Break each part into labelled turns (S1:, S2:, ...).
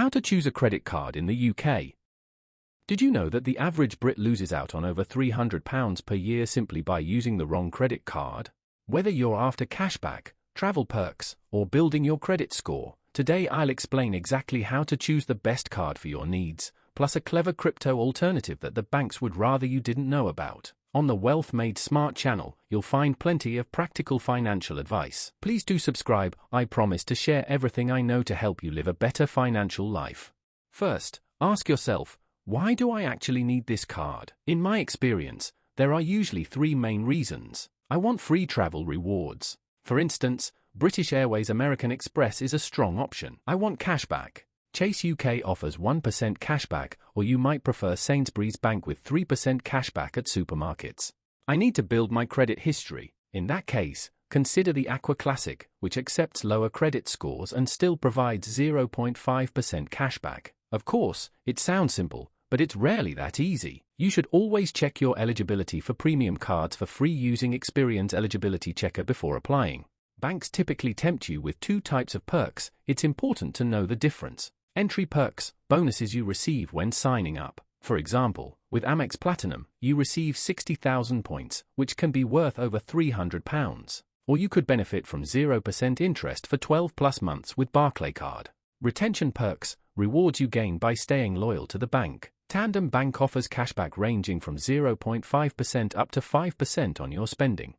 S1: How to choose a credit card in the UK. Did you know that the average Brit loses out on over £300 per year simply by using the wrong credit card? Whether you're after cashback, travel perks, or building your credit score, today I'll explain exactly how to choose the best card for your needs, plus a clever crypto alternative that the banks would rather you didn't know about. On the Wealth Made Smart channel, you'll find plenty of practical financial advice. Please do subscribe. I promise to share everything I know to help you live a better financial life. First, ask yourself, why do I actually need this card? In my experience, there are usually three main reasons. I want free travel rewards. For instance, British Airways American Express is a strong option. I want cashback. Chase UK offers 1% cashback, or you might prefer Sainsbury's Bank with 3% cashback at supermarkets. I need to build my credit history. In that case, consider the Aqua Classic, which accepts lower credit scores and still provides 0.5% cashback. Of course, it sounds simple, but it's rarely that easy. You should always check your eligibility for premium cards for free using Experian's eligibility checker before applying. Banks typically tempt you with two types of perks. It's important to know the difference. Entry perks, bonuses you receive when signing up. For example, with Amex Platinum, you receive 60,000 points, which can be worth over £300. Or you could benefit from 0% interest for 12 plus months with Barclaycard. Retention perks, rewards you gain by staying loyal to the bank. Tandem Bank offers cashback ranging from 0.5% up to 5% on your spending.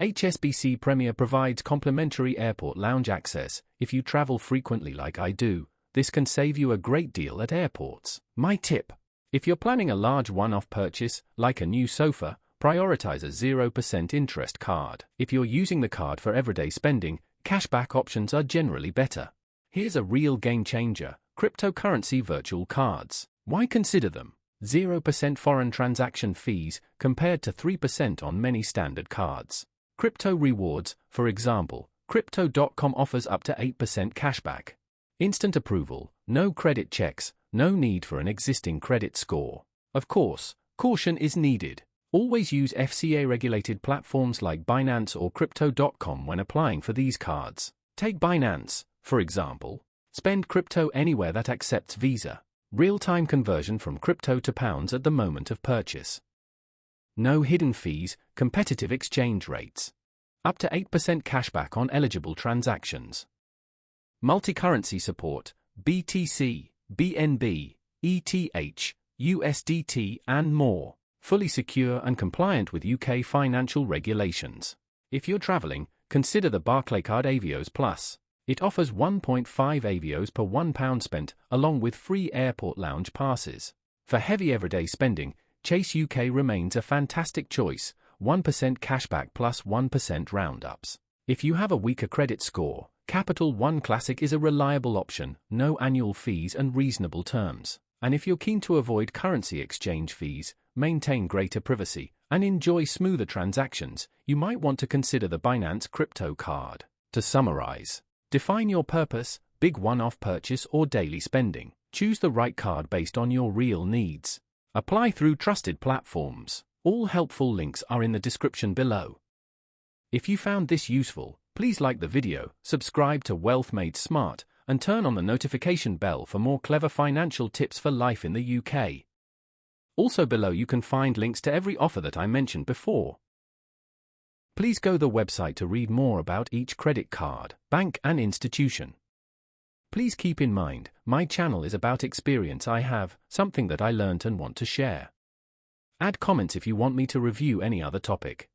S1: HSBC Premier provides complimentary airport lounge access. If you travel frequently like I do, this can save you a great deal at airports. My tip: if you're planning a large one-off purchase, like a new sofa, prioritize a 0% interest card. If you're using the card for everyday spending, cashback options are generally better. Here's a real game changer: cryptocurrency virtual cards. Why consider them? 0% foreign transaction fees compared to 3% on many standard cards. Crypto rewards, for example, Crypto.com offers up to 8% cashback. Instant approval, no credit checks, no need for an existing credit score. Of course, caution is needed. Always use FCA-regulated platforms like Binance or Crypto.com when applying for these cards. Take Binance, for example. Spend crypto anywhere that accepts Visa. Real-time conversion from crypto to pounds at the moment of purchase. No hidden fees, competitive exchange rates. Up to 8% cashback on eligible transactions. Multi-currency support, BTC, BNB, ETH, USDT and more. Fully secure and compliant with UK financial regulations. If you're traveling, consider the Barclaycard Avios Plus. It offers 1.5 Avios per £1 spent, along with free airport lounge passes. For heavy everyday spending, Chase UK remains a fantastic choice, 1% cashback plus 1% roundups. If you have a weaker credit score, Capital One Classic is a reliable option, no annual fees and reasonable terms. And if you're keen to avoid currency exchange fees, maintain greater privacy, and enjoy smoother transactions, you might want to consider the Binance Crypto Card. To summarize, define your purpose: big one-off purchase or daily spending. Choose the right card based on your real needs. Apply through trusted platforms. All helpful links are in the description below. If you found this useful, please like the video, subscribe to Wealth Made Smart, and turn on the notification bell for more clever financial tips for life in the UK. Also below you can find links to every offer that I mentioned before. Please go to the website to read more about each credit card, bank and institution. Please keep in mind, my channel is about experience I have, something that I learned and want to share. Add comments if you want me to review any other topic.